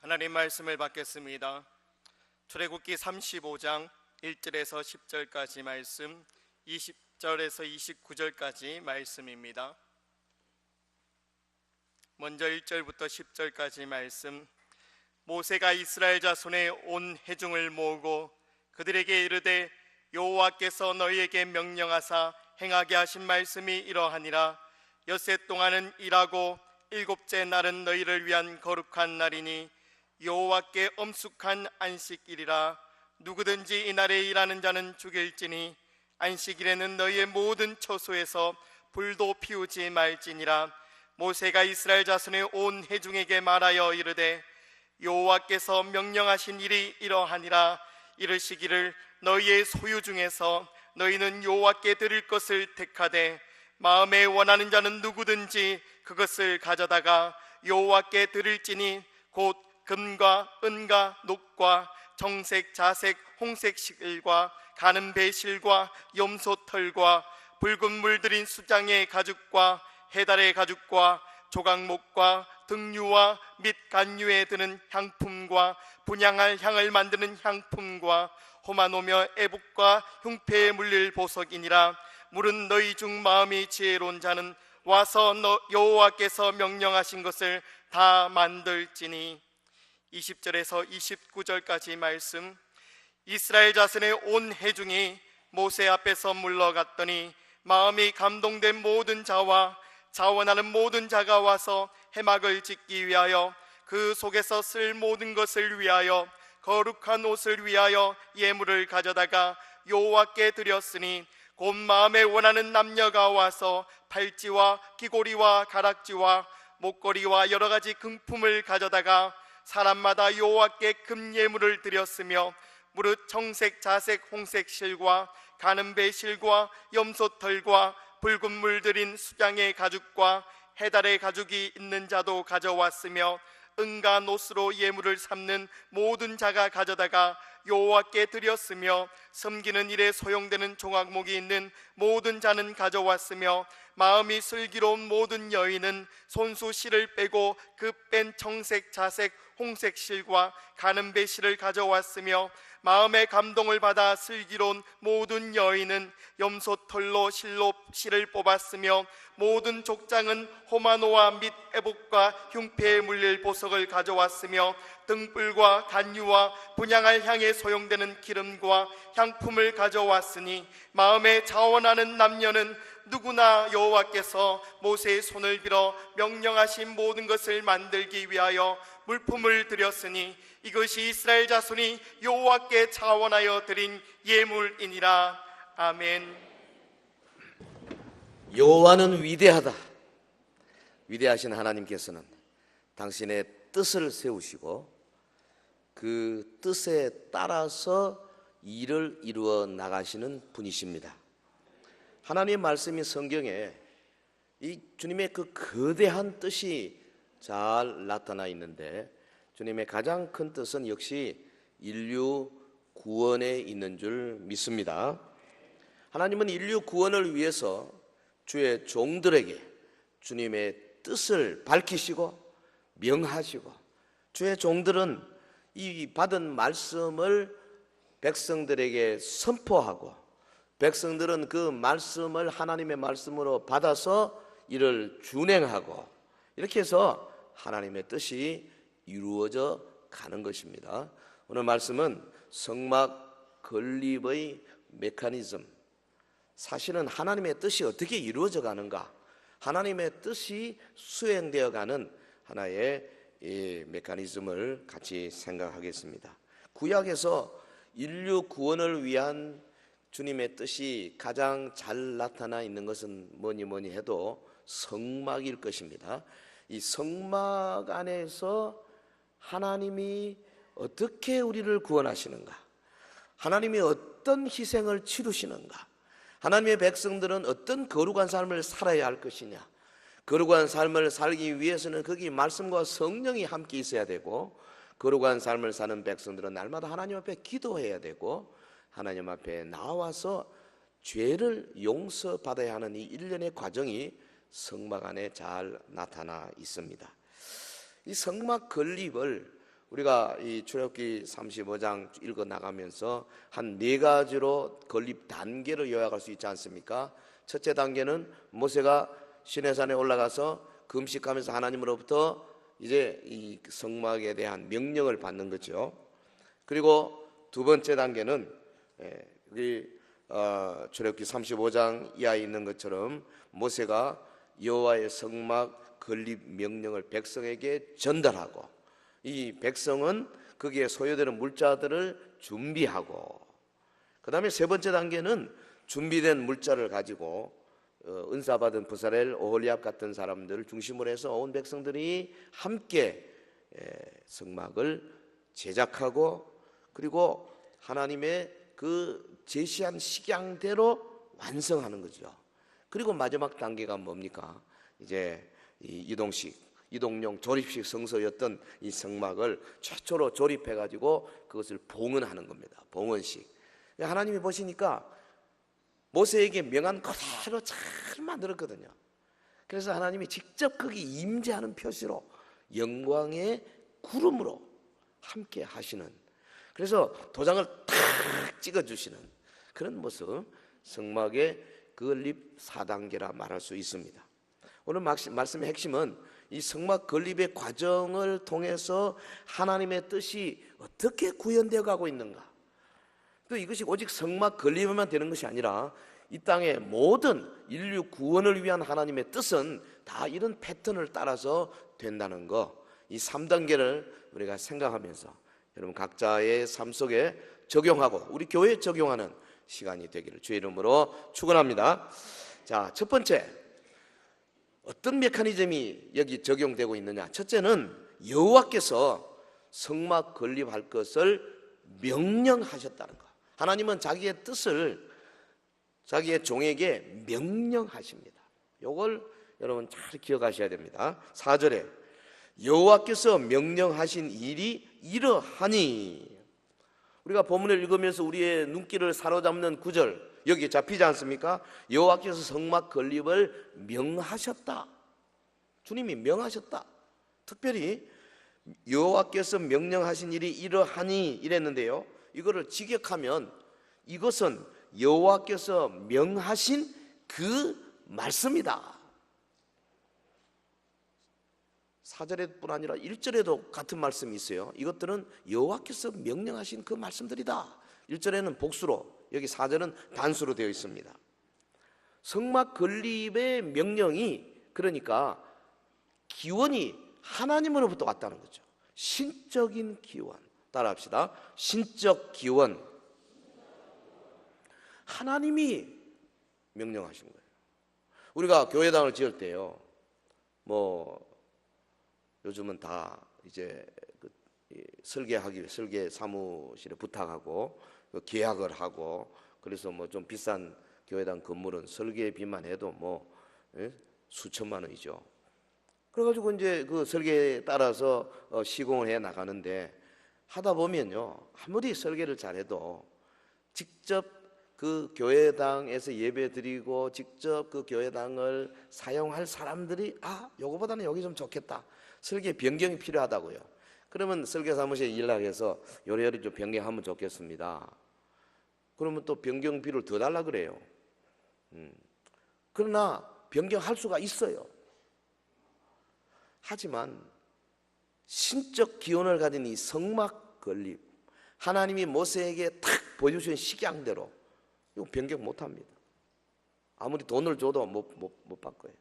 하나님 말씀을 받겠습니다. 출애굽기 35장 1절에서 10절까지 말씀, 20절에서 29절까지 말씀입니다. 먼저 1절부터 10절까지 말씀. 모세가 이스라엘 자손의 온 회중을 모으고 그들에게 이르되 여호와께서 너희에게 명령하사 행하게 하신 말씀이 이러하니라. 엿새 동안은 일하고 일곱째 날은 너희를 위한 거룩한 날이니 여호와께 엄숙한 안식일이라. 누구든지 이날에 일하는 자는 죽일지니 안식일에는 너희의 모든 처소에서 불도 피우지 말지니라. 모세가 이스라엘 자손의 온 회중에게 말하여 이르되 여호와께서 명령하신 일이 이러하니라. 이르시기를 너희의 소유 중에서 너희는 여호와께 드릴 것을 택하되 마음에 원하는 자는 누구든지 그것을 가져다가 여호와께 드릴지니 곧 금과 은과 녹과 정색, 자색, 홍색 실과 가는 배실과 염소 털과 붉은 물들인 수장의 가죽과 해달의 가죽과 조각목과 등류와 및 간류에 드는 향품과 분향할 향을 만드는 향품과 호마노며 애복과 흉패에 물릴 보석이니라. 물은 너희 중 마음이 지혜로운 자는 와서 여호와께서 명령하신 것을 다 만들지니. 20절에서 29절까지 말씀. 이스라엘 자손의 온 회중이 모세 앞에서 물러갔더니 마음이 감동된 모든 자와 자원하는 모든 자가 와서 회막을 짓기 위하여 그 속에서 쓸 모든 것을 위하여 거룩한 옷을 위하여 예물을 가져다가 여호와께 드렸으니 곧 마음에 원하는 남녀가 와서 팔찌와 귀고리와 가락지와 목걸이와 여러 가지 금품을 가져다가 사람마다 여호와께 금예물을 드렸으며 무릇 청색, 자색, 홍색 실과 가는 배실과 염소털과 붉은 물들인 수장의 가죽과 해달의 가죽이 있는 자도 가져왔으며 은과 노스로 예물을 삼는 모든 자가 가져다가 여호와께 드렸으며 섬기는 일에 소용되는 종악목이 있는 모든 자는 가져왔으며 마음이 슬기로운 모든 여인은 손수 실을 빼고 그 뺀 청색, 자색, 홍색 실과 가는 배실을 가져왔으며 마음의 감동을 받아 슬기로운 모든 여인은 염소털로 실을 뽑았으며 모든 족장은 호마노와 및 애복과 흉패에 물릴 보석을 가져왔으며 등불과 간유와 분향할 향에 소용되는 기름과 향품을 가져왔으니 마음에 자원하는 남녀는 누구나 여호와께서 모세의 손을 빌어 명령하신 모든 것을 만들기 위하여 물품을 드렸으니 이것이 이스라엘 자손이 여호와께 자원하여 드린 예물이니라. 아멘. 여호와는 위대하다. 위대하신 하나님께서는 당신의 뜻을 세우시고 그 뜻에 따라서 일을 이루어 나가시는 분이십니다. 하나님의 말씀이 성경에 이 주님의 그 거대한 뜻이 잘 나타나 있는데 주님의 가장 큰 뜻은 역시 인류 구원에 있는 줄 믿습니다. 하나님은 인류 구원을 위해서 주의 종들에게 주님의 뜻을 밝히시고 명하시고 주의 종들은 이 받은 말씀을 백성들에게 선포하고 백성들은 그 말씀을 하나님의 말씀으로 받아서 이를 준행하고 이렇게 해서 하나님의 뜻이 이루어져 가는 것입니다. 오늘 말씀은 성막 건립의 메커니즘, 사실은 하나님의 뜻이 어떻게 이루어져 가는가, 하나님의 뜻이 수행되어 가는 하나의 메커니즘을 같이 생각하겠습니다. 구약에서 인류 구원을 위한 주님의 뜻이 가장 잘 나타나 있는 것은 뭐니 해도 성막일 것입니다. 이 성막 안에서 하나님이 어떻게 우리를 구원하시는가, 하나님이 어떤 희생을 치르시는가, 하나님의 백성들은 어떤 거룩한 삶을 살아야 할 것이냐, 거룩한 삶을 살기 위해서는 거기 말씀과 성령이 함께 있어야 되고, 거룩한 삶을 사는 백성들은 날마다 하나님 앞에 기도해야 되고 하나님 앞에 나와서 죄를 용서받아야 하는 이 일련의 과정이 성막 안에 잘 나타나 있습니다. 이 성막 건립을 우리가 이 출애굽기 35장 읽어 나가면서 한 네 가지로 건립 단계를 요약할 수 있지 않습니까? 첫째 단계는 모세가 시내산에 올라가서 금식하면서 하나님으로부터 이제 이 성막에 대한 명령을 받는 거죠. 그리고 두 번째 단계는 우리 출애굽기 35장 이하에 있는 것처럼 모세가 여호와의 성막 건립 명령을 백성에게 전달하고, 이 백성은 거기에 소요되는 물자들을 준비하고, 그 다음에 세 번째 단계는 준비된 물자를 가지고 은사받은 부사렐, 오홀리압 같은 사람들을 중심으로 해서 온 백성들이 함께 성막을 제작하고, 그리고 하나님의 그 제시한 식양대로 완성하는 거죠. 그리고 마지막 단계가 뭡니까? 이제 이 이동용 조립식 성소였던 이 성막을 최초로 조립해 가지고 그것을 봉헌하는 겁니다. 봉헌식. 하나님이 보시니까 모세에게 명한 그대로 잘 만들었거든요. 그래서 하나님이 직접 거기 임재하는 표시로 영광의 구름으로 함께 하시는, 그래서 도장을 탁 찍어주시는 그런 모습, 성막의 건립 4단계라 말할 수 있습니다. 오늘 말씀의 핵심은 이 성막 건립의 과정을 통해서 하나님의 뜻이 어떻게 구현되어 가고 있는가, 또 이것이 오직 성막 건립만 되는 것이 아니라 이 땅의 모든 인류 구원을 위한 하나님의 뜻은 다 이런 패턴을 따라서 된다는 거, 이 3단계를 우리가 생각하면서 여러분 각자의 삶 속에 적용하고 우리 교회에 적용하는 시간이 되기를 주의 이름으로 축원합니다. 자, 첫 번째, 어떤 메커니즘이 여기 적용되고 있느냐? 첫째는 여호와께서 성막 건립할 것을 명령하셨다는 거. 하나님은 자기의 뜻을 자기의 종에게 명령하십니다. 이걸 여러분 잘 기억하셔야 됩니다. 4절에 여호와께서 명령하신 일이 이러하니, 우리가 본문을 읽으면서 우리의 눈길을 사로잡는 구절 여기 잡히지 않습니까? 여호와께서 성막 건립을 명하셨다. 주님이 명하셨다. 특별히 여호와께서 명령하신 일이 이러하니 이랬는데요, 이거를 직역하면 이것은 여호와께서 명하신 그 말씀이다. 4절에뿐 아니라 1절에도 같은 말씀이 있어요. 이것들은 여호와께서 명령하신 그 말씀들이다. 1절에는 복수로, 여기 4절은 단수로 되어 있습니다. 성막 건립의 명령이 그러니까 기원이 하나님으로부터 왔다는 거죠. 신적인 기원. 따라합시다. 신적 기원. 하나님이 명령하신 거예요. 우리가 교회당을 지을 때요, 요즘은 다 이제 설계하기 위해 설계 사무실에 부탁하고 계약을 하고, 그래서 좀 비싼 교회당 건물은 설계비만 해도 수천만 원이죠. 그래가지고 이제 그 설계에 따라서 시공을 해 나가는데, 하다 보면요, 아무리 설계를 잘해도 직접 그 교회당에서 예배 드리고 직접 그 교회당을 사용할 사람들이 요거보다는 여기 좀 좋겠다, 설계 변경이 필요하다고요. 그러면 설계사무실에 연락해서 요래요래 좀 변경하면 좋겠습니다. 그러면 또 변경비를 더 달라 그래요. 그러나 변경할 수가 있어요. 하지만 신적 기원을 가진 이 성막 건립, 하나님이 모세에게 탁 보여주신 식양대로 이거 변경 못합니다. 아무리 돈을 줘도 못 바꿔요.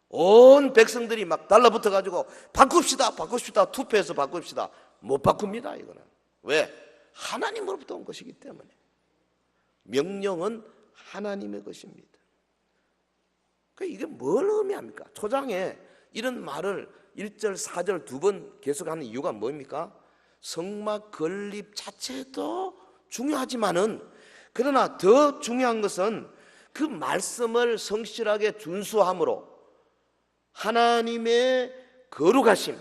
온 백성들이 막 달라붙어 가지고 바꿉시다 투표해서 바꿉시다, 못 바꿉니다. 이거는 왜? 하나님으로부터 온 것이기 때문에. 명령은 하나님의 것입니다. 그러니까 이게 뭘 의미합니까? 초장에 이런 말을 1절 4절 두 번 계속하는 이유가 뭡니까? 성막 건립 자체도 중요하지만은, 그러나 더 중요한 것은 그 말씀을 성실하게 준수함으로 하나님의 거룩하심,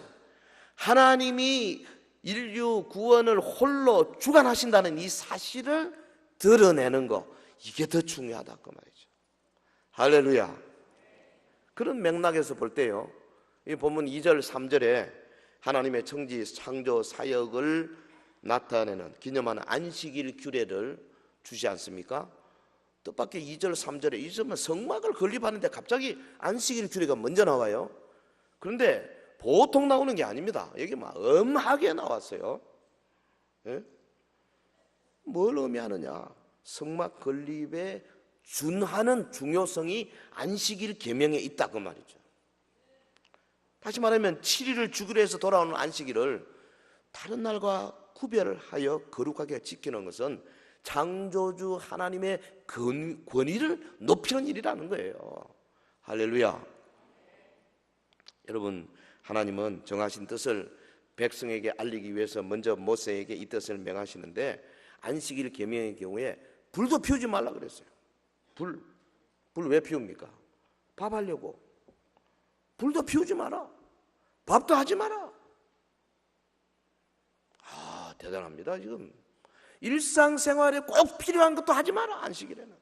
하나님이 인류 구원을 홀로 주관하신다는 이 사실을 드러내는 거, 이게 더 중요하다고 말이죠. 할렐루야. 그런 맥락에서 볼 때요, 이 본문 2절 3절에 하나님의 청지 창조 사역을 나타내는 기념하는 안식일 규례를 주지 않습니까? 뜻밖의 2절 3절에 이 점은 성막을 건립하는데 갑자기 안식일 규례가 먼저 나와요. 그런데 보통 나오는 게 아닙니다. 여기 막 엄하게 나왔어요. 예? 뭘 의미하느냐? 성막 건립에 준하는 중요성이 안식일 계명에 있다 그 말이죠. 다시 말하면 7일을 주기로 해서 돌아오는 안식일을 다른 날과 구별하여 거룩하게 지키는 것은 창조주 하나님의 권위를 높이는 일이라는 거예요. 할렐루야. 여러분, 하나님은 정하신 뜻을 백성에게 알리기 위해서 먼저 모세에게 이 뜻을 명하시는데, 안식일 계명의 경우에 불도 피우지 말라 그랬어요. 불 왜 피웁니까? 밥 하려고. 불도 피우지 마라. 밥도 하지 마라. 대단합니다. 지금 일상생활에 꼭 필요한 것도 하지 마라. 안식일에는.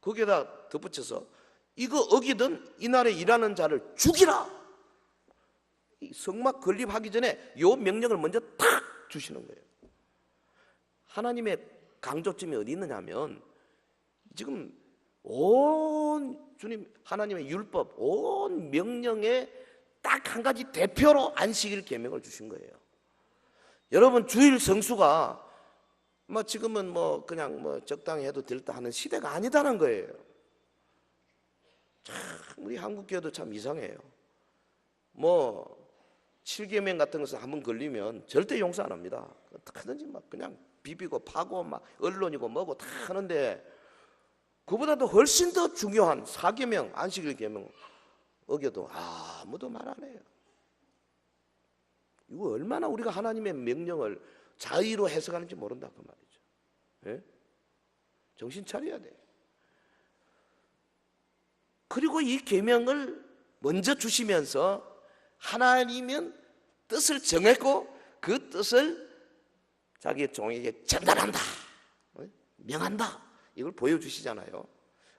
거기에다 덧붙여서 이거 어기든 이날에 일하는 자를 죽이라. 이 성막 건립하기 전에 요 명령을 먼저 탁 주시는 거예요. 하나님의 강조점이 어디 있느냐면, 지금 온 주님 하나님의 율법 온 명령에 딱 한 가지 대표로 안식일 계명을 주신 거예요. 여러분, 주일 성수가 지금은 그냥 적당히 해도 될 듯 하는 시대가 아니다는 거예요. 참 우리 한국 교회도 참 이상해요. 7계명 같은 것을 한번 걸리면 절대 용서 안 합니다. 어떻게든지 그냥 비비고 파고 언론이고 뭐고 다 하는데, 그보다도 훨씬 더 중요한 4계명 안식일 계명 어겨도 아무도 말 안 해요. 이거 얼마나 우리가 하나님의 명령을 자의로 해석하는지 모른다 그 말이죠. 예? 정신 차려야 돼. 그리고 이 계명을 먼저 주시면서 하나님은 뜻을 정했고 그 뜻을 자기 종에게 전달한다, 명한다, 이걸 보여주시잖아요.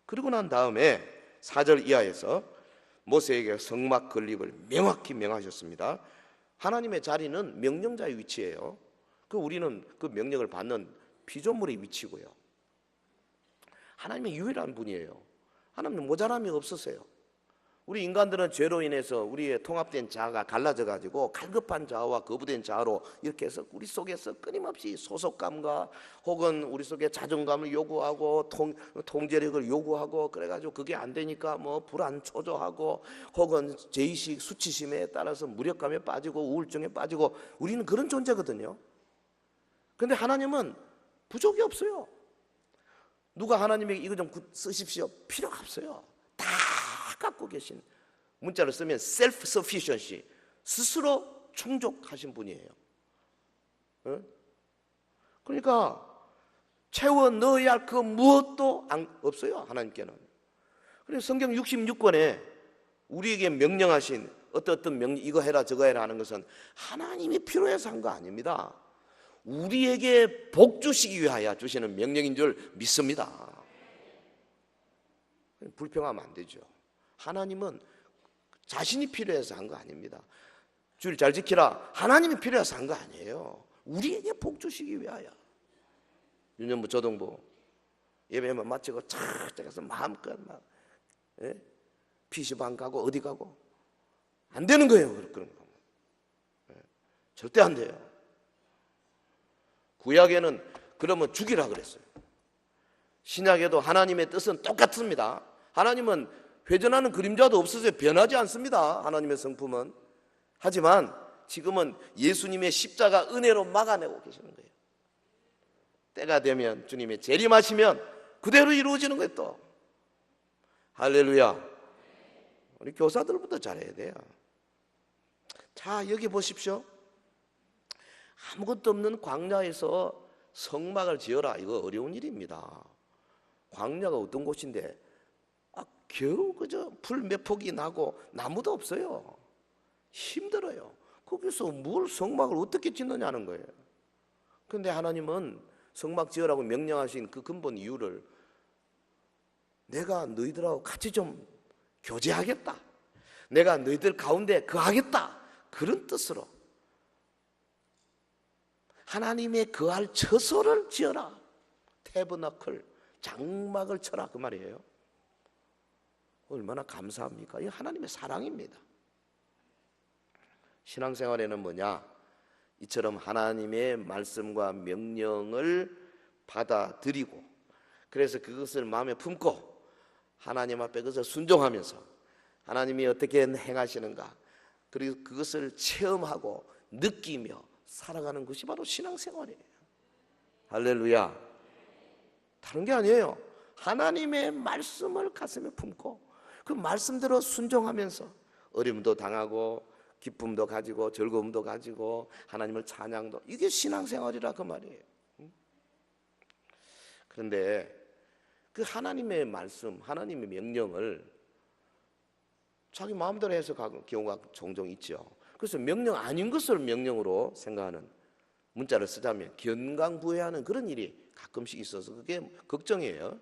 그리고 난 다음에 4절 이하에서 모세에게 성막 건립을 명확히 명하셨습니다. 하나님의 자리는 명령자의 위치예요. 우리는 그 명령을 받는 피조물의 위치고요. 하나님의 유일한 분이에요. 하나님은 모자람이 없으세요. 우리 인간들은 죄로 인해서 우리의 통합된 자아가 갈라져 가지고 갈급한 자아와 거부된 자아로 이렇게 해서 우리 속에서 끊임없이 소속감과 혹은 우리 속에 자존감을 요구하고 통제력을 요구하고, 그래가지고 그게 안 되니까 불안 초조하고 혹은 죄의식 수치심에 따라서 무력감에 빠지고 우울증에 빠지고, 우리는 그런 존재거든요. 그런데 하나님은 부족이 없어요. 누가 하나님에게 이거 좀 쓰십시오 필요가 없어요. 다 갖고 계신, 문자를 쓰면 self-sufficiency, 스스로 충족하신 분이에요. 그러니까 채워 넣어야 할 그 무엇도 없어요, 하나님께는. 그래서 성경 66권에 우리에게 명령하신 어떤 명령, 이거 해라 저거 해라 하는 것은 하나님이 필요해서 한 거 아닙니다. 우리에게 복 주시기 위하여 주시는 명령인 줄 믿습니다. 불평하면 안 되죠. 하나님은 자신이 필요해서 한 거 아닙니다. 주일 잘 지키라, 하나님이 필요해서 한 거 아니에요. 우리에게 복 주시기 위하여. 유년부 조동부 예배만 마치고 착 가서 마음껏 PC방 가고 어디 가고 안 되는 거예요. 그런 거 절대 안 돼요. 구약에는 그러면 죽이라 그랬어요. 신약에도 하나님의 뜻은 똑같습니다. 하나님은 회전하는 그림자도 없어서 변하지 않습니다. 하나님의 성품은. 하지만 지금은 예수님의 십자가 은혜로 막아내고 계시는 거예요. 때가 되면 주님의 재림하시면 그대로 이루어지는 거예요. 또 할렐루야. 우리 교사들부터 잘해야 돼요. 자, 여기 보십시오. 아무것도 없는 광야에서 성막을 지어라, 이거 어려운 일입니다. 광야가 어떤 곳인데 겨우 그저 풀 몇 폭이 나고 나무도 없어요. 힘들어요. 거기서 뭘 성막을 어떻게 짓느냐는 거예요. 그런데 하나님은 성막 지으라고 명령하신 그 근본 이유를, 내가 너희들하고 같이 좀 교제하겠다, 내가 너희들 가운데 거하겠다, 그런 뜻으로 하나님의 거할 처소를 지어라. 태버너클, 장막을 쳐라, 그 말이에요. 얼마나 감사합니까? 이 하나님의 사랑입니다. 신앙생활에는 뭐냐? 이처럼 하나님의 말씀과 명령을 받아들이고, 그래서 그것을 마음에 품고 하나님 앞에 그것을 순종하면서 하나님이 어떻게 행하시는가, 그리고 그것을 체험하고 느끼며 살아가는 것이 바로 신앙생활이에요. 할렐루야. 다른 게 아니에요. 하나님의 말씀을 가슴에 품고 그 말씀대로 순종하면서 어려움도 당하고 기쁨도 가지고 즐거움도 가지고 하나님을 찬양도, 이게 신앙생활이라 그 말이에요. 그런데 그 하나님의 말씀, 하나님의 명령을 자기 마음대로 해석하는 경우가 종종 있죠. 그래서 명령 아닌 것을 명령으로 생각하는, 문자를 쓰자면 견강부회하는 그런 일이 가끔씩 있어서 그게 걱정이에요.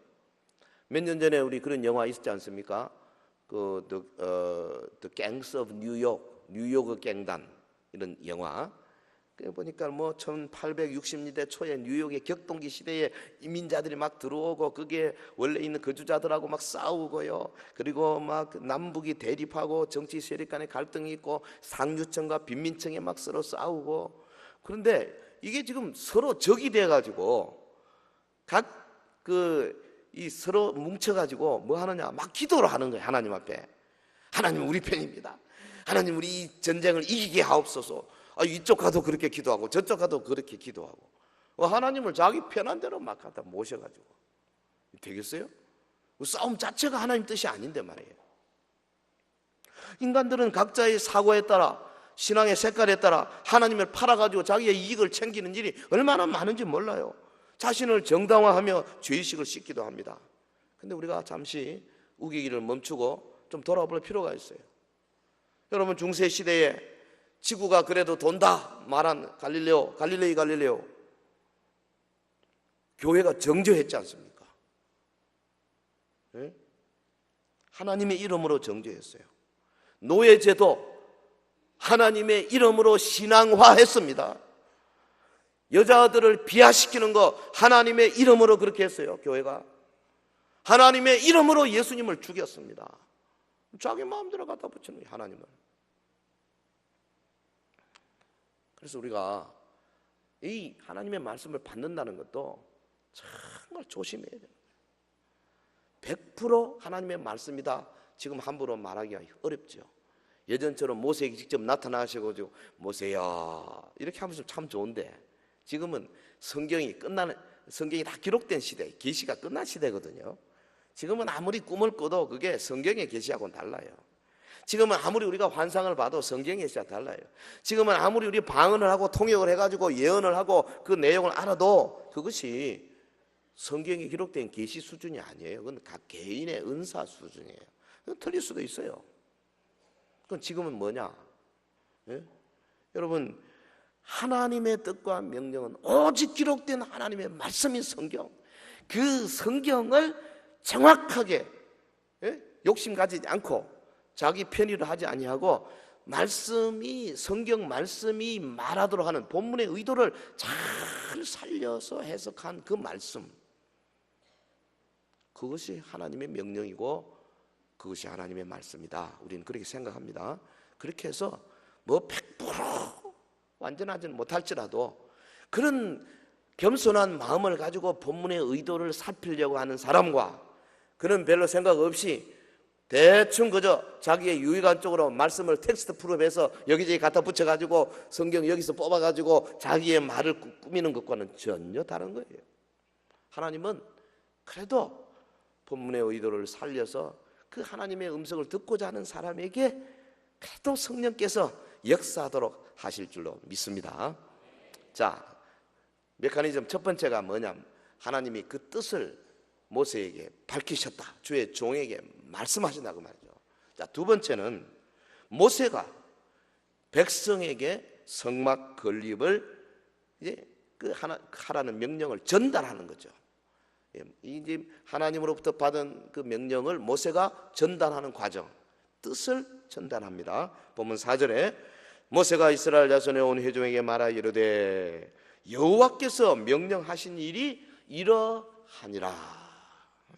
몇 년 전에 우리 그런 영화 있었지 않습니까? The Gangs of New York, 뉴욕의 갱단, 이런 영화. 보니까 뭐 1860년대 초에 뉴욕의 격동기 시대에 이민자들이 막 들어오고 그게 원래 있는 거주자들하고 막 싸우고요. 그리고 막 남북이 대립하고 정치 세력 간의 갈등이 있고 상류층과 빈민층이 막 서로 싸우고, 그런데 이게 지금 서로 적이 돼 가지고 각 이 서로 뭉쳐 가지고 뭐 하느냐, 막 기도를 하는 거예요. 하나님 앞에. 하나님 우리 편입니다. 하나님 우리 이 전쟁을 이기게 하옵소서. 이쪽 가도 그렇게 기도하고 저쪽 가도 그렇게 기도하고, 하나님을 자기 편한 대로 막 갖다 모셔가지고 되겠어요? 싸움 자체가 하나님 뜻이 아닌데 말이에요. 인간들은 각자의 사고에 따라, 신앙의 색깔에 따라 하나님을 팔아가지고 자기의 이익을 챙기는 일이 얼마나 많은지 몰라요. 자신을 정당화하며 죄의식을 씻기도 합니다. 근데 우리가 잠시 우기기를 멈추고 좀 돌아볼 필요가 있어요. 여러분, 중세 시대에 지구가 그래도 돈다 말한 갈릴레이 갈릴레오, 교회가 정죄했지 않습니까? 네? 하나님의 이름으로 정죄했어요. 노예제도 하나님의 이름으로 신앙화했습니다. 여자들을 비하시키는 거 하나님의 이름으로 그렇게 했어요. 교회가 하나님의 이름으로 예수님을 죽였습니다. 자기 마음대로 갖다 붙이는 거예요, 하나님을. 그래서 우리가 이 하나님의 말씀을 받는다는 것도 정말 조심해야 돼요. 100% 하나님의 말씀이다 지금 함부로 말하기가 어렵죠. 예전처럼 모세에게 직접 나타나셔가지고 모세야 이렇게 하면 참 좋은데, 지금은 성경이 다 기록된 시대, 계시가 끝난 시대거든요. 지금은 아무리 꿈을 꿔도 그게 성경의 계시하고는 달라요. 지금은 아무리 우리가 환상을 봐도 성경의 계시가 달라요. 지금은 아무리 우리 방언을 하고 통역을 해가지고 예언을 하고 그 내용을 알아도 그것이 성경에 기록된 계시 수준이 아니에요. 그건 각 개인의 은사 수준이에요. 틀릴 수도 있어요. 그럼 지금은 뭐냐? 예? 여러분, 하나님의 뜻과 명령은 오직 기록된 하나님의 말씀인 성경, 그 성경을 정확하게 욕심 가지지 않고 자기 편의를 하지 아니하고 성경 말씀이 말하도록 하는 본문의 의도를 잘 살려서 해석한 그 말씀, 그것이 하나님의 명령이고 그것이 하나님의 말씀이다. 우리는 그렇게 생각합니다. 그렇게 해서 뭐 100% 완전하지는 못할지라도 그런 겸손한 마음을 가지고 본문의 의도를 살피려고 하는 사람과, 그런 별로 생각 없이 대충 그저 자기의 유익한 쪽으로 말씀을 텍스트 프로에서 여기저기 갖다 붙여가지고 성경 여기서 뽑아가지고 자기의 말을 꾸미는 것과는 전혀 다른 거예요. 하나님은 그래도 본문의 의도를 살려서 그 하나님의 음성을 듣고자 하는 사람에게 그래도 성령께서 역사하도록 하실 줄로 믿습니다. 자, 메커니즘 첫 번째가 뭐냐면 하나님이 그 뜻을 모세에게 밝히셨다. 주의 종에게 말씀하신다고 말이죠. 자, 두 번째는 모세가 백성에게 성막 건립을 이제 하라는 명령을 전달하는 거죠. 이제 하나님으로부터 받은 그 명령을 모세가 전달하는 과정, 뜻을 전달합니다. 보면 4절에 모세가 이스라엘 자손의 온 회중에게 말하 이르되 여호와께서 명령하신 일이 이러하니라.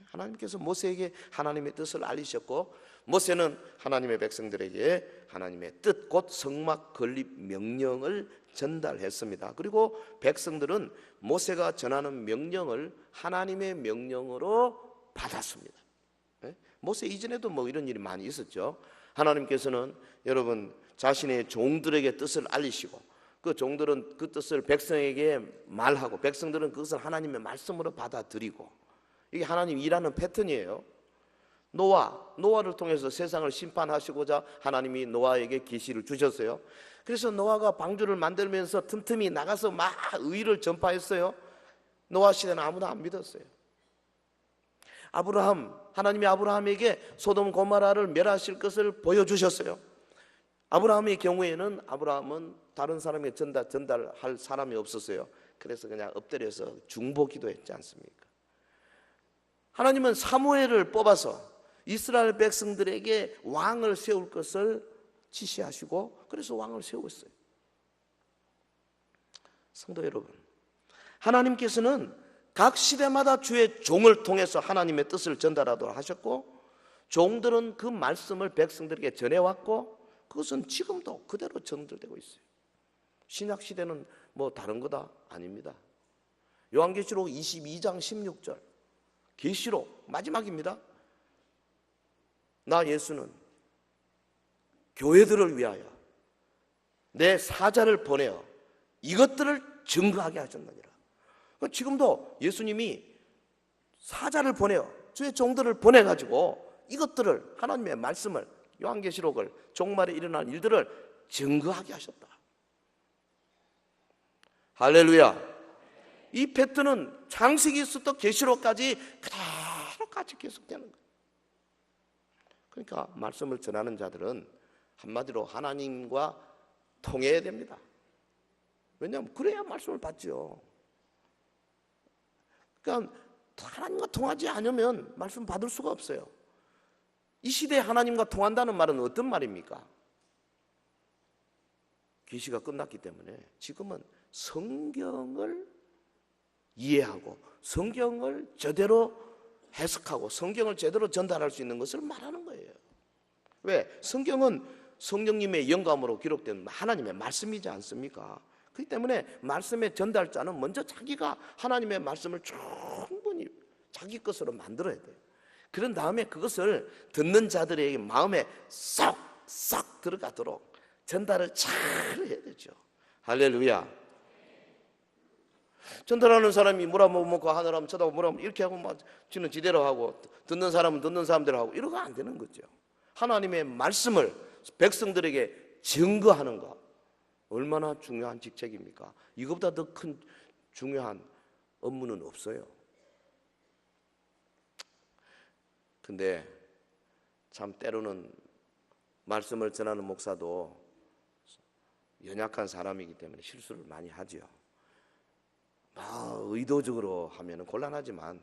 하나님께서 모세에게 하나님의 뜻을 알리셨고, 모세는 하나님의 백성들에게 하나님의 뜻 곧 성막 건립 명령을 전달했습니다. 그리고 백성들은 모세가 전하는 명령을 하나님의 명령으로 받았습니다. 모세 이전에도 뭐 이런 일이 많이 있었죠. 하나님께서는 여러분 자신의 종들에게 뜻을 알리시고, 그 종들은 그 뜻을 백성에게 말하고, 백성들은 그것을 하나님의 말씀으로 받아들이고, 이게 하나님 일하는 패턴이에요. 노아를 통해서 세상을 심판하시고자 하나님이 노아에게 계시를 주셨어요. 그래서 노아가 방주를 만들면서 틈틈이 나가서 막 의를 전파했어요. 노아 시대는 아무도 안 믿었어요. 하나님이 아브라함에게 소돔 고모라를 멸하실 것을 보여주셨어요. 아브라함의 경우에는 아브라함은 다른 사람에게 전달할 사람이 없었어요. 그래서 그냥 엎드려서 중보 기도했지 않습니까? 하나님은 사무엘을 뽑아서 이스라엘 백성들에게 왕을 세울 것을 지시하시고, 그래서 왕을 세웠어요. 성도 여러분, 하나님께서는 각 시대마다 주의 종을 통해서 하나님의 뜻을 전달하도록 하셨고, 종들은 그 말씀을 백성들에게 전해왔고, 그것은 지금도 그대로 전달되고 있어요. 신약 시대는 뭐 다른 거다? 아닙니다. 요한계시록 22장 16절 계시록 마지막입니다. 나 예수는 교회들을 위하여 내 사자를 보내어 이것들을 증거하게 하셨느니라. 지금도 예수님이 사자를 보내어 주의 종들을 보내가지고 이것들을, 하나님의 말씀을, 요한계시록을, 종말에 일어날 일들을 증거하게 하셨다. 할렐루야. 이 패턴은 창세기에서부터 계시록까지 그대로까지 계속되는 거예요. 그러니까 말씀을 전하는 자들은 한마디로 하나님과 통해야 됩니다. 왜냐하면 그래야 말씀을 받죠. 그러니까 하나님과 통하지 않으면 말씀 받을 수가 없어요. 이 시대에 하나님과 통한다는 말은 어떤 말입니까? 계시가 끝났기 때문에 지금은 성경을 이해하고 성경을 제대로 해석하고 성경을 제대로 전달할 수 있는 것을 말하는 거예요. 왜? 성경은 성령님의 영감으로 기록된 하나님의 말씀이지 않습니까? 그렇기 때문에 말씀의 전달자는 먼저 자기가 하나님의 말씀을 충분히 자기 것으로 만들어야 돼요. 그런 다음에 그것을 듣는 자들의 마음에 쏙 들어가도록 전달을 잘 해야 되죠. 할렐루야. 전달하는 사람이 물 한 모금 먹고 하늘 한번 쳐다보고 물 한번 이렇게 하고 막 지는 지대로 하고, 듣는 사람은 듣는 사람대로 하고, 이러면 안 되는 거죠. 하나님의 말씀을 백성들에게 증거하는 것, 얼마나 중요한 직책입니까? 이것보다 더 큰 중요한 업무는 없어요. 근데 참 때로는 말씀을 전하는 목사도 연약한 사람이기 때문에 실수를 많이 하죠. 의도적으로 하면 곤란하지만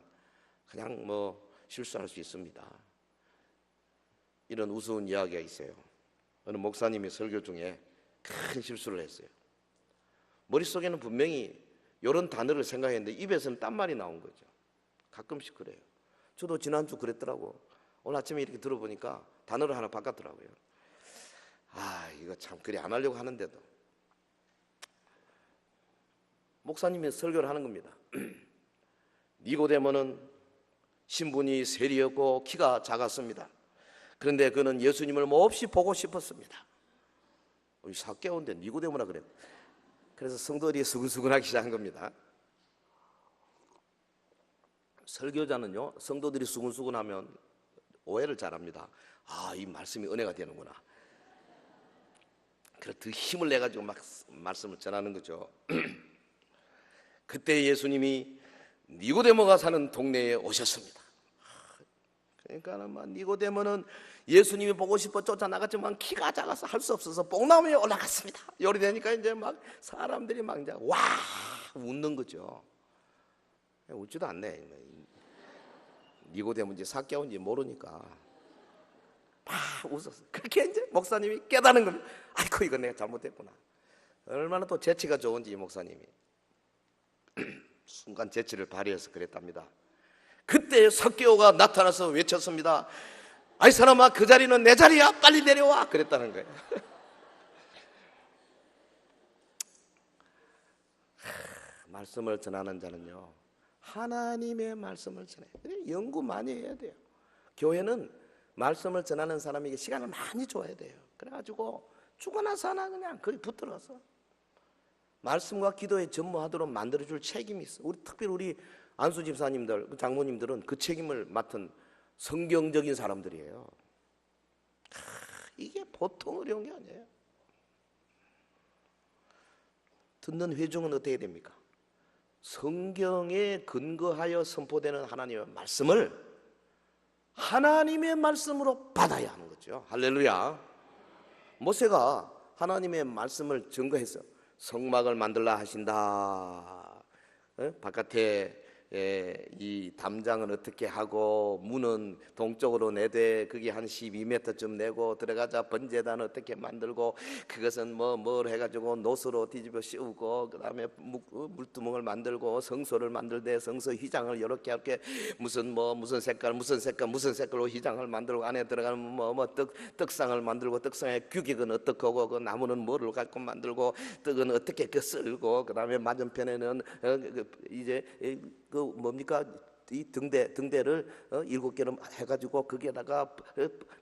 그냥 뭐 실수할 수 있습니다. 이런 우스운 이야기가 있어요. 어느 목사님이 설교 중에 큰 실수를 했어요. 머릿속에는 분명히 이런 단어를 생각했는데 입에서는 딴 말이 나온 거죠. 가끔씩 그래요. 저도 지난주 그랬더라고. 오늘 아침에 이렇게 들어보니까 단어를 하나 바꿨더라고요. 이거 참 그리 안 하려고 하는데도. 목사님이 설교를 하는 겁니다. 니고데모는 신분이 세리였고 키가 작았습니다. 그런데 그는 예수님을 몹시 보고 싶었습니다. 사개오인데 니고데모라 그래. 그래서 성도들이 수근수근하기 시작한 겁니다. 설교자는요, 성도들이 수근수근하면 오해를 잘합니다. 이 말씀이 은혜가 되는구나. 그래서 더 힘을 내가지고 막 말씀을 전하는 거죠. 그때 예수님이 니고데모가 사는 동네에 오셨습니다. 그러니까 니고데모는 예수님이 보고 싶어 쫓아나갔지만 키가 작아서 할 수 없어서 뽕나무에 올라갔습니다. 요리 되니까 이제 막 사람들이 막 이제 와 웃는 거죠. 웃지도 않네. 니고데모 이제 사개온지 모르니까 막 웃었어요. 그렇게 이제 목사님이 깨닫는 겁니다. 아이고, 이거 내가 잘못했구나. 얼마나 또 재치가 좋은지 이 목사님이 순간 재치를 발휘해서 그랬답니다. 그때 석기호가 나타나서 외쳤습니다. 아이 사람아, 그 자리는 내 자리야, 빨리 내려와. 그랬다는 거예요. 말씀을 전하는 자는요, 하나님의 말씀을 전해요. 연구 많이 해야 돼요. 교회는 말씀을 전하는 사람에게 시간을 많이 줘야 돼요. 그래가지고 죽어나서 하나 그냥 거기 붙들어서 말씀과 기도에 전무하도록 만들어줄 책임이 있어. 특별히 우리 안수 집사님들, 장모님들은 그 책임을 맡은 성경적인 사람들이에요. 이게 보통 어려운 게 아니에요. 듣는 회중은 어떻게 됩니까? 성경에 근거하여 선포되는 하나님의 말씀을 하나님의 말씀으로 받아야 하는 거죠. 할렐루야. 모세가 하나님의 말씀을 증거해서 성막을 만들라 하신다. 바깥에 이 담장은 어떻게 하고 문은 동쪽으로 내되 그게 한 12m쯤 내고 들어가자 번제단 어떻게 만들고 그것은 뭘 해가지고 노스로 뒤집어 씌우고 그 다음에 물두멍을 만들고 성소를 만들되 성소 휘장을 이렇게 무슨 색깔로 휘장을 만들고 안에 들어가는 떡상을 만들고 떡상의 규격은 어떻게 하고 그 나무는 뭐를 갖고 만들고 떡은 어떻게 썰고 그 다음에 맞은편에는 이제 이 등대를 7개로 해가지고 거기에다가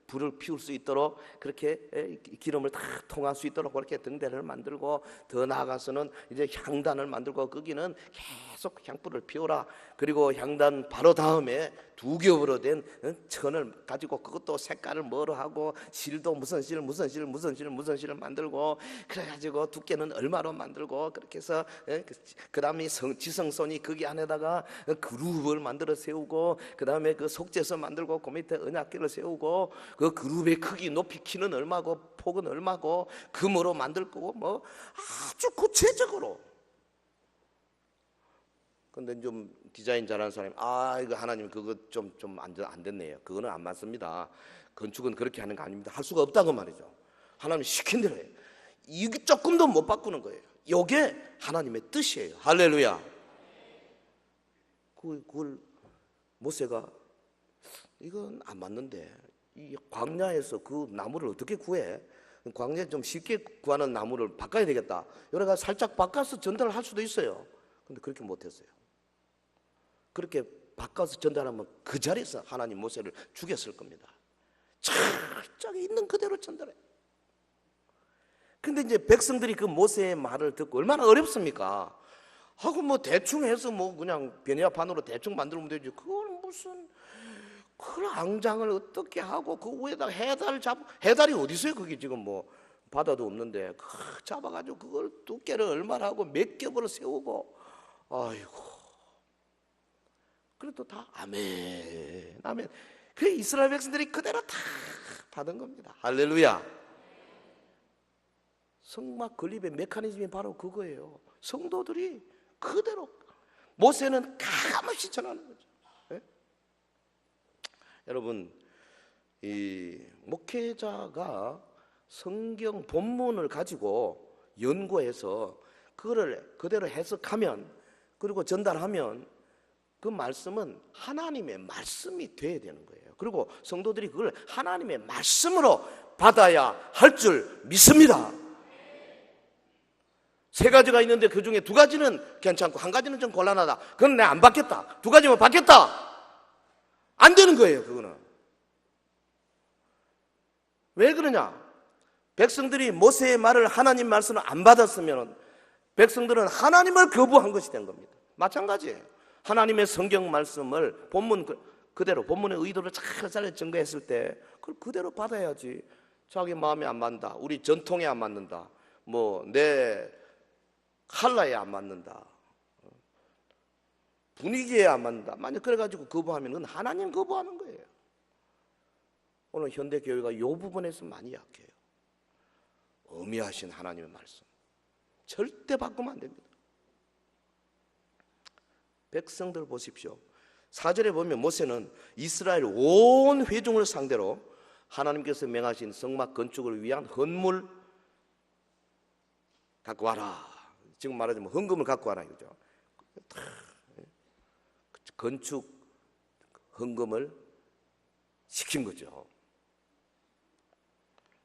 불을 피울 수 있도록 그렇게 기름을 다 통할 수 있도록 그렇게 등대를 만들고 더 나아가서는 이제 향단을 만들고 거기는 계속 향불을 피우라. 그리고 향단 바로 다음에 2겹으로 된 천을 가지고 그것도 색깔을 뭐로 하고 실도 무슨 실을 만들고 그래가지고 두께는 얼마로 만들고 그렇게 해서 그 다음에 지성소니 거기 안에다가 그룹을 만들어 세우고 그 다음에 그 속죄서 만들고 그 밑에 언약궤를 세우고 그 그룹의 크기 높이 키는 얼마고 폭은 얼마고 금으로 만들 거고 아주 구체적으로. 근데 좀 디자인 잘하는 사람이 이거 하나님 그거 좀 안 됐네요. 그거는 안 맞습니다. 건축은 그렇게 하는 거 아닙니다. 할 수가 없다고 말이죠. 하나님 시킨 대로 해요. 이게 조금도 못 바꾸는 거예요. 이게 하나님의 뜻이에요. 할렐루야. 그걸 모세가 이건 안 맞는데 이 광야에서 그 나무를 어떻게 구해? 광야에 좀 쉽게 구하는 나무를 바꿔야 되겠다. 여러가 살짝 바꿔서 전달을 할 수도 있어요. 근데 그렇게 못했어요. 그렇게 바꿔서 전달하면 그 자리에서 하나님 모세를 죽였을 겁니다. 철저하게 있는 그대로 전달해. 근데 이제 백성들이 그 모세의 말을 듣고 얼마나 어렵습니까? 하고 대충 해서 그냥 베냐판으로 대충 만들면 되지. 그걸 무슨 그 앙장을 어떻게 하고 그 위에다가 해달이 어디 있어요? 그게 지금 바다도 없는데 잡아가지고 그걸 두께를 얼마나 하고 몇 겹으로 세우고 아이고. 그래도 다 아멘. 그 이스라엘 백성들이 그대로 다 받은 겁니다. 할렐루야. 성막 건립의 메커니즘이 바로 그거예요. 성도들이 그대로 모세는 가감없이 전하는 거죠. 네? 여러분, 이 목회자가 성경 본문을 가지고 연구해서 그거를 그대로 해석하면 그리고 전달하면 그 말씀은 하나님의 말씀이 돼야 되는 거예요. 그리고 성도들이 그걸 하나님의 말씀으로 받아야 할 줄 믿습니다. 3가지가 있는데 그 중에 2가지는 괜찮고 1가지는 좀 곤란하다. 그건 내가 안 받겠다. 2가지만 받겠다. 안 되는 거예요. 그거는. 왜 그러냐? 백성들이 모세의 말을 하나님 말씀을 안 받았으면 백성들은 하나님을 거부한 것이 된 겁니다. 마찬가지예요. 하나님의 성경 말씀을 본문 그대로 본문의 의도를 잘 증거했을 때 그걸 그대로 받아야지. 자기 마음에 안 맞는다. 우리 전통에 안 맞는다. 내 컬러에 안 맞는다. 분위기에 안 맞는다. 만약 그래가지고 거부하면 그건 하나님 거부하는 거예요. 오늘 현대 교회가 이 부분에서 많이 약해요. 어미하신 하나님의 말씀 절대 바꾸면 안 됩니다. 백성들 보십시오. 4절에 보면 모세는 이스라엘 온 회중을 상대로 하나님께서 명하신 성막 건축을 위한 헌물 갖고 와라. 지금 말하자면 헌금을 갖고 와라 이거죠. 건축 헌금을 시킨 거죠.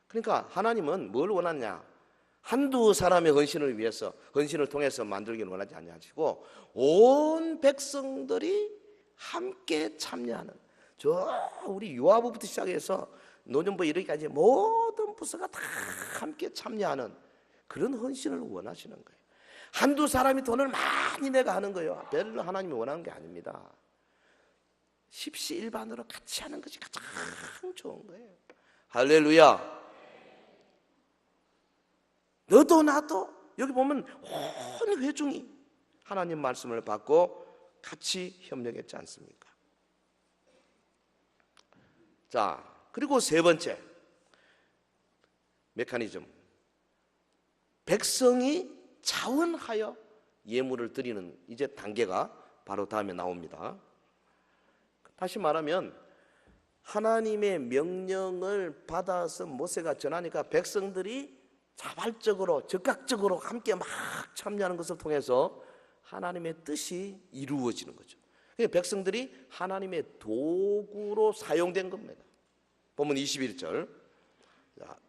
그러니까 하나님은 뭘 원하냐? 한두 사람의 헌신을 위해서, 헌신을 통해서 만들기를 원하지 아니하시고 온 백성들이 함께 참여하는, 저 우리 요하부부터 시작해서 노년부 이르기까지 모든 부서가 다 함께 참여하는 그런 헌신을 원하시는 거예요. 한두 사람이 돈을 많이 내가 하는 거예요. 별로 하나님이 원하는 게 아닙니다. 십시일반으로 같이 하는 것이 가장 좋은 거예요. 할렐루야. 너도 나도 여기 보면 온 회중이 하나님 말씀을 받고 같이 협력했지 않습니까? 자, 그리고 세 번째 메커니즘, 백성이 자원하여 예물을 드리는 이제 단계가 바로 다음에 나옵니다. 다시 말하면 하나님의 명령을 받아서 모세가 전하니까 백성들이 자발적으로 적극적으로 함께 막 참여하는 것을 통해서 하나님의 뜻이 이루어지는 거죠. 백성들이 하나님의 도구로 사용된 겁니다. 본문 21절. 자,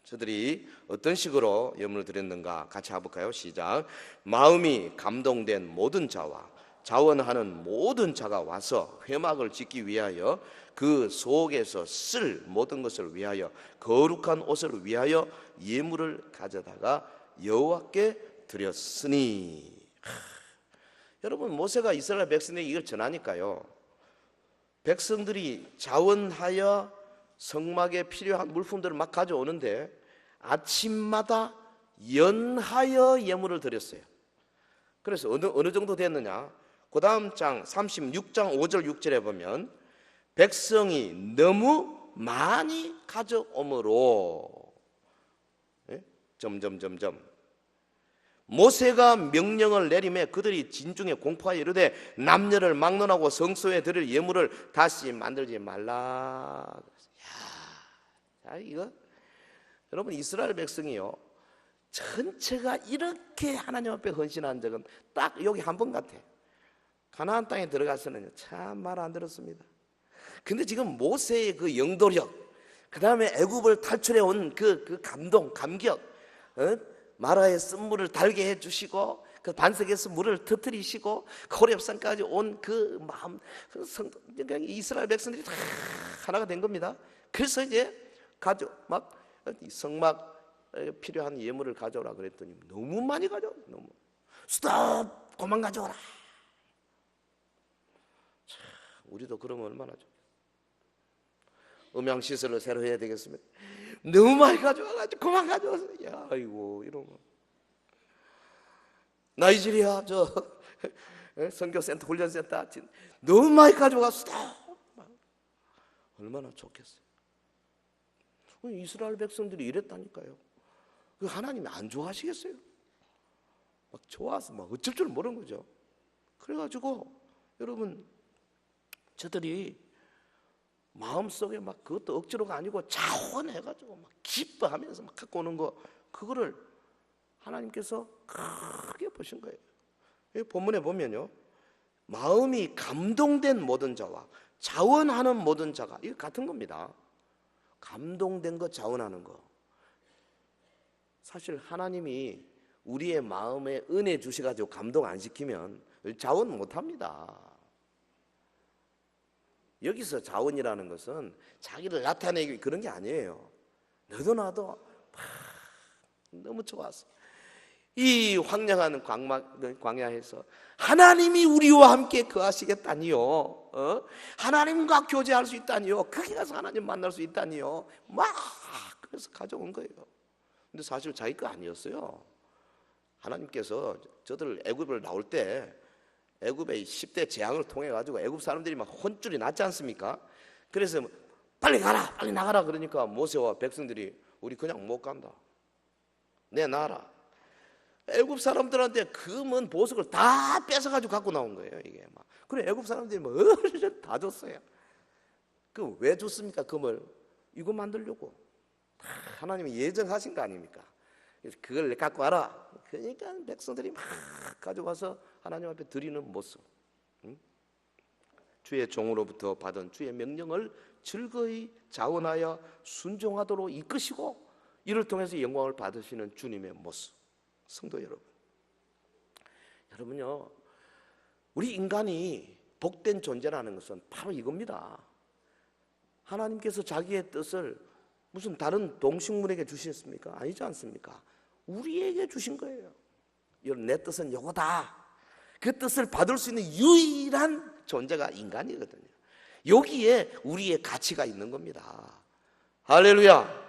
저들이 어떤 식으로 예물을 드렸는가 같이 해볼까요? 시작. 마음이 감동된 모든 자와 자원하는 모든 자가 와서 회막을 짓기 위하여 그 속에서 쓸 모든 것을 위하여 거룩한 옷을 위하여 예물을 가져다가 여호와께 드렸으니. 여러분, 모세가 이스라엘 백성에게 이걸 전하니까요, 백성들이 자원하여 성막에 필요한 물품들을 막 가져오는데 아침마다 연하여 예물을 드렸어요. 그래서 어느 정도 됐느냐? 그 다음 장 36장 5절 6절에 보면 백성이 너무 많이 가져오므로 점점점점 모세가 명령을 내리매 그들이 진중에 공포하여 이르되 남녀를 막론하고 성소에 드릴 예물을 다시 만들지 말라. 야, 이거 여러분, 이스라엘 백성이요 전체가 이렇게 하나님 앞에 헌신한 적은 딱 여기 한 번 같아. 가나안 땅에 들어가서는 참 말 안 들었습니다. 근데 지금 모세의 그 영도력, 그 다음에 애굽을 탈출해 온 그 감동, 감격, 마라의 쓴물을 달게 해주시고 그 반석에서 물을 터뜨리시고 호렙산까지 온 그 마음, 이스라엘 백성들이 다 하나가 된 겁니다. 그래서 이제 막 성막에 필요한 예물을 가져오라 그랬더니 너무 많이 가져와. 너무. 스톱! 그만 가져오라. 참, 우리도 그러면 얼마나 좋아. 음향 시설을 새로 해야 되겠습니다. 너무 많이 가져와가지고 그만 가져와서, 야, 아이고 이러면 나이지리아 선교센터 훈련센터 너무 많이 가져와서 얼마나 좋겠어요. 이스라엘 백성들이 이랬다니까요. 그 하나님이 안 좋아하시겠어요? 막 좋아서 막 어쩔 줄 모르는 거죠. 그래가지고 여러분, 저들이 마음속에 막 그것도 억지로가 아니고 자원해가지고 막 기뻐하면서 막 갖고 오는 거, 그거를 하나님께서 크게 보신 거예요. 본문에 보면요, 마음이 감동된 모든 자와 자원하는 모든 자가, 이거 같은 겁니다. 감동된 거, 자원하는 거. 사실 하나님이 우리의 마음에 은혜 주셔가지고 감동 안 시키면 자원 못합니다. 여기서 자원이라는 것은 자기를 나타내기 그런 게 아니에요. 너도 나도 너무 좋았어. 이 황량한 광야에서 하나님이 우리와 함께 거하시겠다니요, 하나님과 교제할 수 있다니요, 거기 가서 하나님 만날 수 있다니요, 막 그래서 가져온 거예요. 근데 사실 자기 거 아니었어요. 하나님께서 저들 애굽을 나올 때 애굽의 10대 재앙을 통해 가지고 애굽 사람들이 막 혼쭐이 났지 않습니까? 그래서 빨리 가라, 빨리 나가라 그러니까 모세와 백성들이 우리 그냥 못 간다, 내놔라. 애굽 사람들한테 금은 보석을 다 뺏어가지고 갖고 나온 거예요. 이게 막. 그래 애굽 사람들이 뭐 다 줬어요. 그 왜 줬습니까? 금을 이거 만들려고 하나님이 예정하신 거 아닙니까? 그걸 갖고 와라. 그러니까 백성들이 막 가져와서 하나님 앞에 드리는 모습. 주의 종으로부터 받은 주의 명령을 즐거이 자원하여 순종하도록 이끄시고 이를 통해서 영광을 받으시는 주님의 모습. 성도 여러분, 여러분요, 우리 인간이 복된 존재라는 것은 바로 이겁니다. 하나님께서 자기의 뜻을 무슨 다른 동식물에게 주셨습니까? 아니지 않습니까? 우리에게 주신 거예요. 내 뜻은 요거다. 그 뜻을 받을 수 있는 유일한 존재가 인간이거든요. 여기에 우리의 가치가 있는 겁니다. 할렐루야.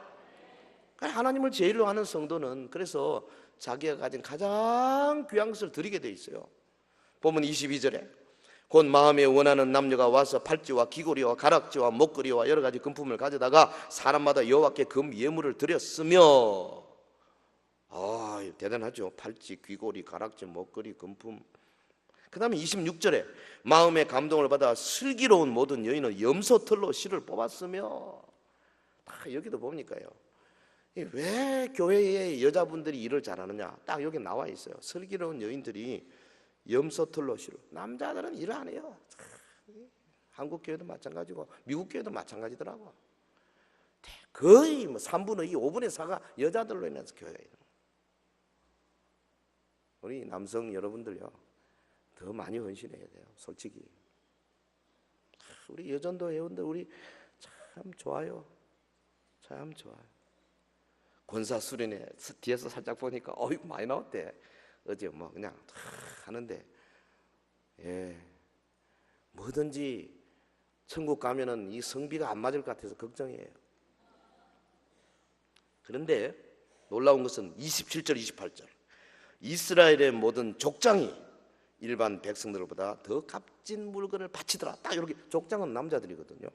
하나님을 제일로 하는 성도는 그래서 자기가 가진 가장 귀한 것을 드리게 돼 있어요. 보면 22절에 곧 마음에 원하는 남녀가 와서 팔찌와 귀고리와 가락지와 목걸이와 여러 가지 금품을 가져다가 사람마다 여호와께 금 예물을 드렸으며. 대단하죠. 팔찌, 귀고리, 가락지, 목걸이, 금품. 그 다음에 26절에 마음의 감동을 받아 슬기로운 모든 여인은 염소털로 실을 뽑았으며. 여기도 보니까요, 왜 교회의 여자분들이 일을 잘하느냐, 딱 여기 나와 있어요. 슬기로운 여인들이 염소털로 실을. 남자들은 일을 안 해요. 한국 교회도 마찬가지고 미국 교회도 마찬가지더라고. 거의 3분의 2, 5분의 4가 여자들로 인해서 교회가 있는 거예요. 우리 남성 여러분들요, 더 많이 헌신해야 돼요. 솔직히 우리 여전도 회원들 우리 참 좋아요. 참 좋아요. 권사 수련회 뒤에서 살짝 보니까 이거 많이 나왔대. 어제 그냥 하는데, 뭐든지 천국 가면은 이 성비가 안 맞을 것 같아서 걱정이에요. 그런데 놀라운 것은 27절 28절 이스라엘의 모든 족장이 일반 백성들보다 더 값진 물건을 바치더라. 딱 이렇게. 족장은 남자들이거든요.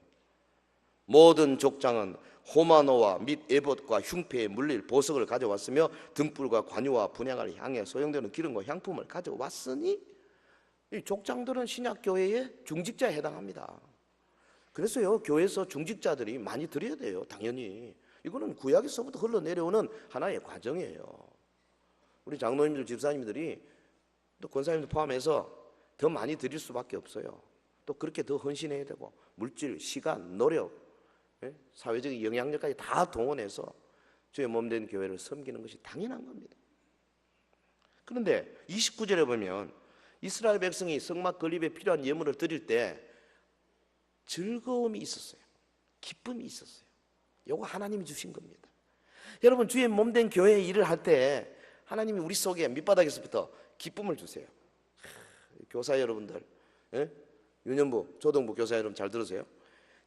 모든 족장은 호마노와 및 에봇과 흉패에 물릴 보석을 가져왔으며 등불과 관유와 분향을 향해 소용되는 기름과 향품을 가져왔으니, 이 족장들은 신약교회의 중직자에 해당합니다. 그래서요, 교회에서 중직자들이 많이 드려야 돼요. 당연히 이거는 구약에서부터 흘러내려오는 하나의 과정이에요. 우리 장로님들, 집사님들이 또 권사님들 포함해서 더 많이 드릴 수밖에 없어요. 또 그렇게 더 헌신해야 되고, 물질, 시간, 노력, 사회적인 영향력까지 다 동원해서 주의 몸된 교회를 섬기는 것이 당연한 겁니다. 그런데 29절에 보면 이스라엘 백성이 성막 건립에 필요한 예물을 드릴 때 즐거움이 있었어요. 기쁨이 있었어요. 이거 하나님이 주신 겁니다. 여러분, 주의 몸된 교회 일을 할 때 하나님이 우리 속에 밑바닥에서부터 기쁨을 주세요. 교사 여러분들, 유년부, 초등부 교사 여러분 잘 들으세요.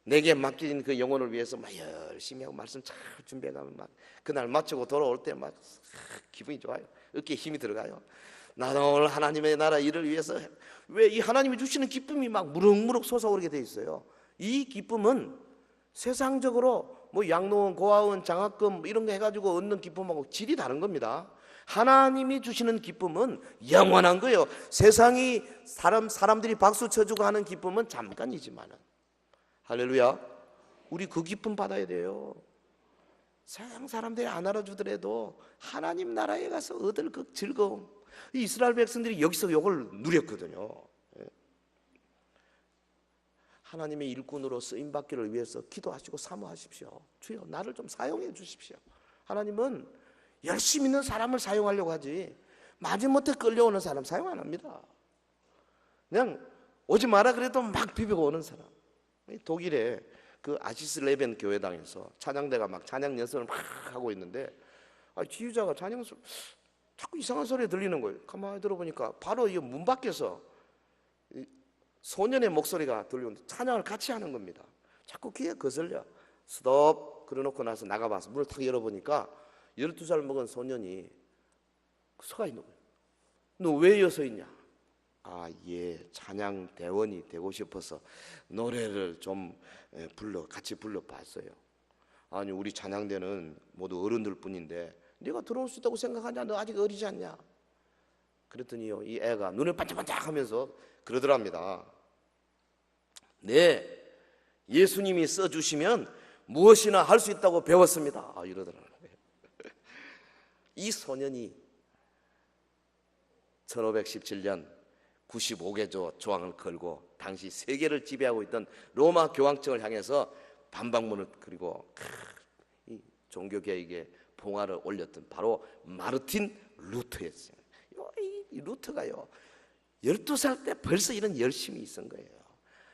내게 맡긴 그 영혼을 위해서 막 열심히 하고 말씀 잘 준비해가면 막 그날 마치고 돌아올 때 막 기분이 좋아요. 어깨에 힘이 들어가요. 나는 오늘 하나님의 나라 일을 위해서. 왜 이 하나님이 주시는 기쁨이 막 무럭무럭 솟아오르게 돼 있어요. 이 기쁨은 세상적으로 뭐 양로원, 고아원, 장학금 이런 거 해가지고 얻는 기쁨하고 질이 다른 겁니다. 하나님이 주시는 기쁨은 영원한 거예요. 세상이 사람들이 박수 쳐주고 하는 기쁨은 잠깐이지만은, 할렐루야, 우리 그 기쁨 받아야 돼요. 세상 사람들이 안 알아주더라도 하나님 나라에 가서 얻을 그 즐거움, 이 이스라엘 백성들이 여기서 이걸 누렸거든요. 하나님의 일꾼으로 쓰임받기를 위해서 기도하시고 사모하십시오. 주여, 나를 좀 사용해 주십시오. 하나님은 열심히 있는 사람을 사용하려고 하지 마지못해 끌려오는 사람 사용 안 합니다. 그냥 오지 마라 그래도 막 비비고 오는 사람. 독일에 그 아시스 레벤 교회당에서 찬양대가 막 찬양 연습을 막 하고 있는데, 지휘자가 찬양 소리 자꾸 이상한 소리 들리는 거예요. 가만히 들어보니까 바로 이 문 밖에서 소년의 목소리가 들리는데 찬양을 같이 하는 겁니다. 자꾸 귀에 거슬려. 스톱 그러놓고 나서 나가봐서 문을 탁 열어보니까 12살 먹은 소년이 서가 있는 거예요. 너 왜 여서 있냐? 찬양 대원이 되고 싶어서 노래를 좀 같이 불러봤어요. 아니, 우리 찬양대는 모두 어른들 뿐인데 네가 들어올 수 있다고 생각하냐? 너 아직 어리지 않냐? 그랬더니요, 이 애가 눈을 반짝반짝 하면서 그러더랍니다. 네, 예수님이 써주시면 무엇이나 할 수 있다고 배웠습니다. 이러더라고요. 이 소년이 1517년 95개 조항을 걸고 당시 세계를 지배하고 있던 로마 교황청을 향해서 반박문을 그리고 이 종교개혁에 봉화를 올렸던 바로 마르틴 루터였어요. 이 루터가요 12살 때 벌써 이런 열심이 있은 거예요.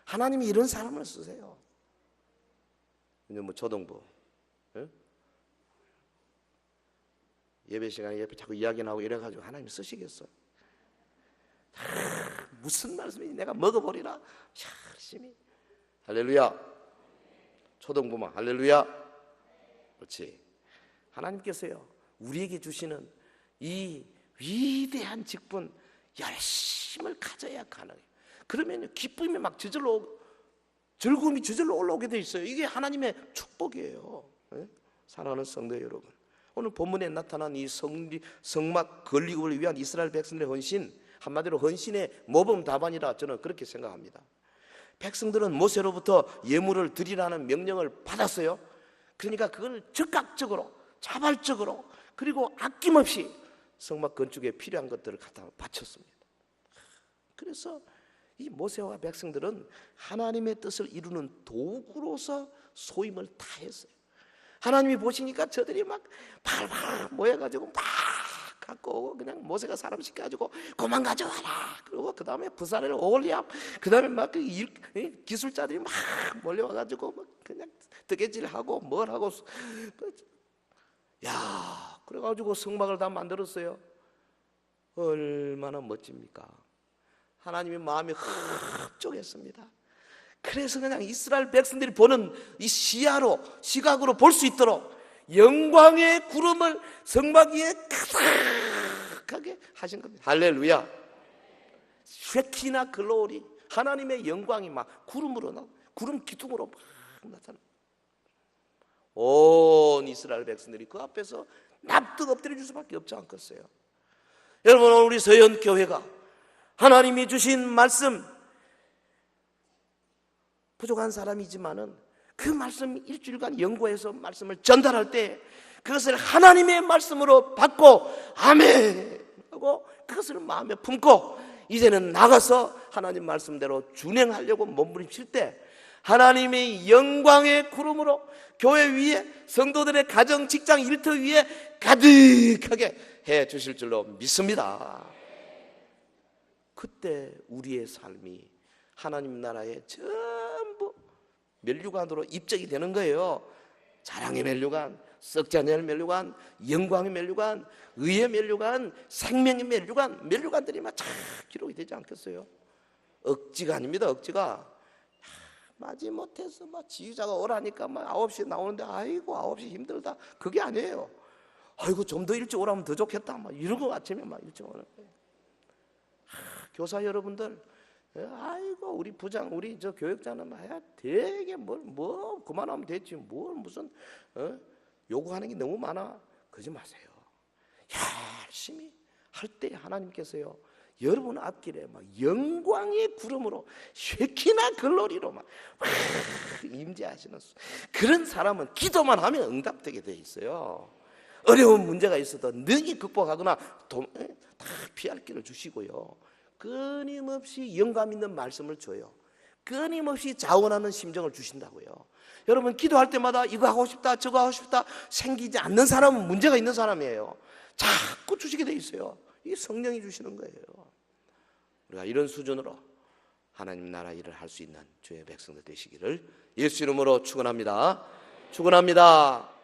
하나님이 이런 사람을 쓰세요. 이제 뭐 초등부 예배 시간에 옆에 자꾸 이야기 나오고 이래가지고 하나님 쓰시겠어요? 무슨 말씀인지 내가 먹어버리라. 열심히. 할렐루야. 초등부만 할렐루야. 그렇지. 하나님께서요 우리에게 주시는 이 위대한 직분 열심을 가져야 가능해요. 그러면 기쁨이 막 즐거움이 저절로 올라오게 돼 있어요. 이게 하나님의 축복이에요. 사랑하는 성도 여러분, 오늘 본문에 나타난 이 성막 건립을 위한 이스라엘 백성들의 헌신, 한마디로 헌신의 모범답안이라 저는 그렇게 생각합니다. 백성들은 모세로부터 예물을 드리라는 명령을 받았어요. 그러니까 그걸 즉각적으로 자발적으로 그리고 아낌없이 성막 건축에 필요한 것들을 갖다 바쳤습니다. 그래서 이 모세와 백성들은 하나님의 뜻을 이루는 도구로서 소임을 다했어요. 하나님이 보시니까 저들이 막 팔팔 모여가지고 막 갖고 오고 그냥 모세가 사람 시켜가지고 그만 가져와라. 그리고 그 다음에 부사를 올리압, 그 다음에 막 기술자들이 막 몰려와가지고 막 그냥 뜨개질하고 뭘 하고 야 그래가지고 성막을 다 만들었어요. 얼마나 멋집니까? 하나님의 마음이 흡족했습니다. 그래서 그냥 이스라엘 백성들이 보는 이 시각으로 볼 수 있도록 영광의 구름을 성막 위에 가득하게 하신 겁니다. 할렐루야. 쉐키나 글로리, 하나님의 영광이 막 구름 기둥으로 막 나타나. 온 이스라엘 백성들이 그 앞에서 납득 엎드려 줄 수밖에 없지 않겠어요. 여러분, 오늘 우리 서현교회가 하나님이 주신 말씀, 부족한 사람이지만은 그 말씀 일주일간 연구해서 말씀을 전달할 때 그것을 하나님의 말씀으로 받고 아멘 하고 그것을 마음에 품고 이제는 나가서 하나님 말씀대로 준행하려고 몸부림칠 때 하나님의 영광의 구름으로 교회 위에 성도들의 가정, 직장, 일터 위에 가득하게 해 주실 줄로 믿습니다. 그때 우리의 삶이 하나님 나라에 전부 면류관으로 입적이 되는 거예요. 자랑의 면류관, 썩지 않을 면류관, 영광의 면류관, 의의 면류관, 생명의 면류관들이 막 쫙 기록이 되지 않겠어요? 억지가 아닙니다. 억지가 마지못해서 막 지휘자가 오라니까 막 9시에 나오는데 아이고 9시 힘들다, 그게 아니에요. 아이고 좀 더 일찍 오라면 더 좋겠다 막 이러고 아침에 막 일찍 오는 거예요. 교사 여러분들, 아이고 우리 부장, 우리 저 교육자는 막 되게 뭐 그만하면 됐지 뭘 무슨 요구하는 게 너무 많아. 그러지 마세요. 열심히 할 때 하나님께서요 여러분 앞길에 막 영광의 구름으로 쉐키나 글로리로 막 임재하시는 그런 사람은 기도만 하면 응답되게 돼 있어요. 어려운 문제가 있어도 능히 극복하거나 다 피할 길을 주시고요, 끊임없이 영감 있는 말씀을 줘요. 끊임없이 자원하는 심정을 주신다고요. 여러분, 기도할 때마다 이거 하고 싶다 저거 하고 싶다 생기지 않는 사람은 문제가 있는 사람이에요. 자꾸 주시게 돼 있어요. 이게 성령이 주시는 거예요. 우리가 이런 수준으로 하나님 나라 일을 할 수 있는 주의 백성들 되시기를 예수 이름으로 축원합니다. 축원합니다.